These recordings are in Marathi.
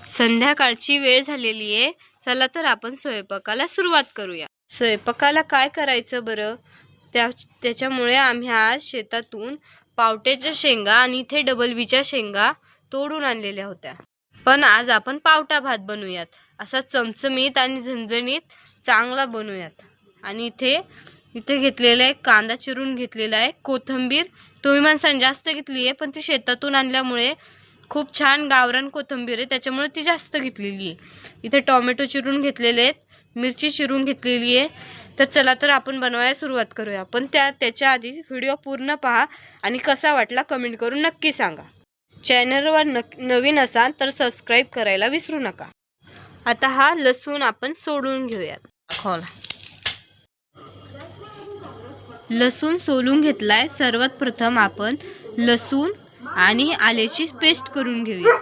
संध्याकाळची वेळ झालेली आहे। चला तर आपण स्वयंपाकाला सुरुवात करूया। स्वयंपाकाला काय करायचं बरं? त्याच्यामुळे आम्ही आज शेतातून पावट्याच्या शेंगा आणि इथे डबल बीच्या शेंगा तोडून आणलेल्या होत्या। पण आज आपण पावटा भात बनवूयात, असा चमचमीत आणि झणझणीत चांगला बनवूयात। आणि इथे घेतलेला आहे कांदा चिरून घेतलेला आहे, कोथिंबीर तुम्ही माणसांनी जास्त घेतली आहे, पण ती शेतातून आणल्यामुळे खूप छान गावरान कोथिंबीर आहे, त्याच्यामुळे ती जास्त घेतलेली आहे। इथे टोमॅटो चिरून घेतलेले आहेत, मिरची चिरून घेतलेली आहे। तर चला तर आपण बनवायला सुरुवात करूया। पण त्याच्या आधी व्हिडिओ पूर्ण पहा आणि कसा वाटला कमेंट करून नक्की सांगा। चॅनलवर नवीन असाल तर सबस्क्राइब करायला विसरू नका। आता हा लसूण आपण सोडून घेऊयात। लसूण सोलून घेतलाय। सर्वात प्रथम आपण लसूण आणि आल्याची पेस्ट करून घेऊया।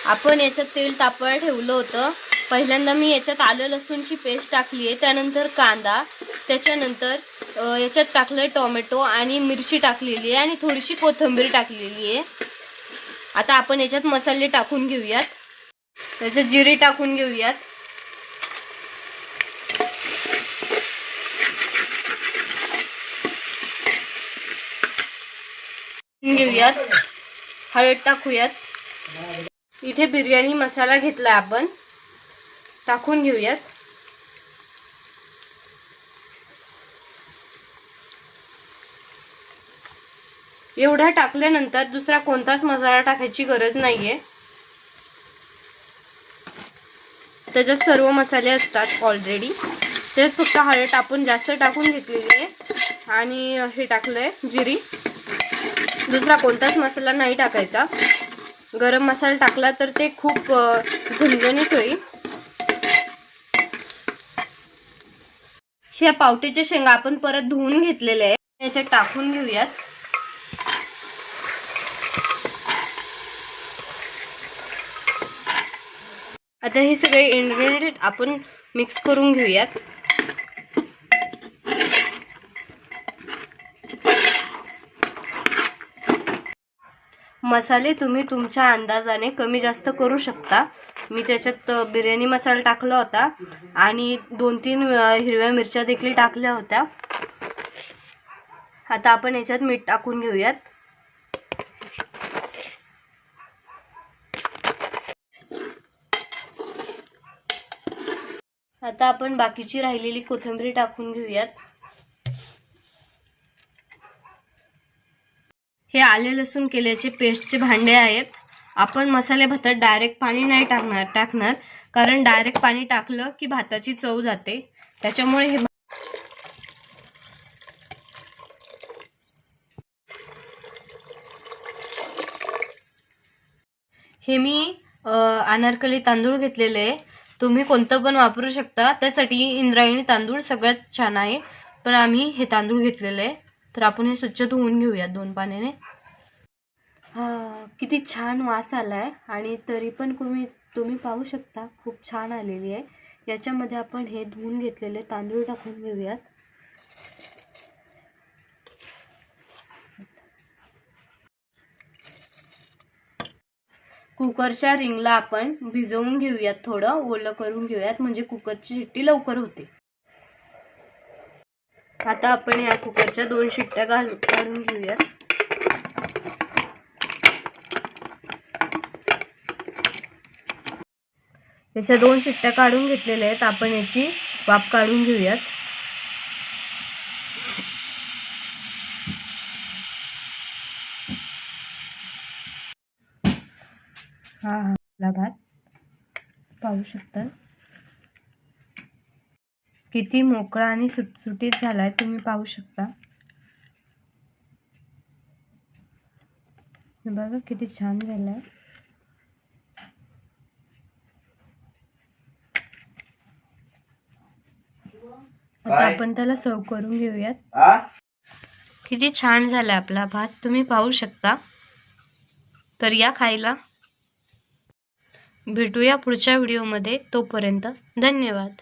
आपण याच्यात तेल तापवायला ठेवलं होतं। पहिल्यांदा मी याच्यात आलं लसूणची पेस्ट टाकली आहे, त्यानंतर कांदा, त्याच्यानंतर याच्यात टाकलंय टोमॅटो आणि मिरची टाकलेली आहे आणि थोडीशी कोथिंबीर टाकलेली आहे। आता आपण याच्यात मसाले टाकून घेऊयात। त्याच्यात जिरे टाकून घेऊयात, हळद टाकूयात। इथे बिर्याणी मसाला घेतला आपण, टाकून घेऊयात। एवढा टाकल्यानंतर दुसरा कोणताच मसाला टाकायची गरज नाहीये, त्याच्यात सर्व मसाले असतात ऑलरेडी। तेच फक्त हळद आपण जास्त टाकून घेतलेली आहे आणि हे टाकलंय जिरी। दुसरा कोणताच मसाला नाही टाकायचा। गरम मसाला टाकला तर ते खूप झणझणीत होईल। ह्या पावट्याच्या शेंगा आपण परत धुवून घेतलेल्या आहे, याच्यात टाकून घेऊयात। आता हे सगळे इन्ग्रेडियंट आपण मिक्स करून घेऊयात। मसाले तुम्ही तुमच्या अंदाजाने कमी जास्त करू शकता। मी त्याच्यात बिर्याणी मसाला टाकला होता आणि 2-3 हिरव्या मिरच्या देखील टाकल्या होत्या। आता आपण याच्यात मीठ टाकून घेऊयात। आता आपण बाकीची राहिलेली कोथिंबीर टाकून घेऊयात। हे आले लसूण केल्याचे पेस्टचे भांडे आहेत। आपण मसाले भातात डायरेक्ट पाणी नाही टाकणार, कारण डायरेक्ट पाणी टाकलं की भाताची चव जाते, त्याच्यामुळे हे मी अनारकली तांदूळ घेतलेले आहे। तुम्ही कोणतं पण वापरू शकता, त्यासाठी इंद्रायणी तांदूळ सगळ्यात छान आहे, पण आम्ही हे तांदूळ घेतलेले आहे। तर आपण हे स्वच्छ धुवून घेऊया 2 पाण्याने। किती छान वास आलाय आणि तरी पण तुम्ही पाहू शकता खूप छान आलेली आहे। याच्यामध्ये आपण हे धुवून घेतलेले तांदूळ टाकून घेऊयात। कुकरच्या रिंगला आपण भिजवून घेऊयात, थोडं ओलं करून घेऊयात, म्हणजे कुकरची शिट्टी लवकर होते। आता आपण या कुकरच्या 2 शिट्ट्या काढून घेऊयात। याच्या 2 शिट्ट्या काढून घेतलेल्या आहेत, आपण याची वाफ काढून घेऊयात। हा आपला भात पाहू शकता किती मोकळा आणि सुटसुटीत झालाय, तुम्ही पाहू शकता। बघा किती छान झालाय। आता आपण त्याला सर्व करून घेऊयात। किती छान झालाय आपला भात, तुम्ही पाहू शकता। तर या खायला। भेटूया पुढच्या व्हिडिओमध्ये, तोपर्यंत धन्यवाद।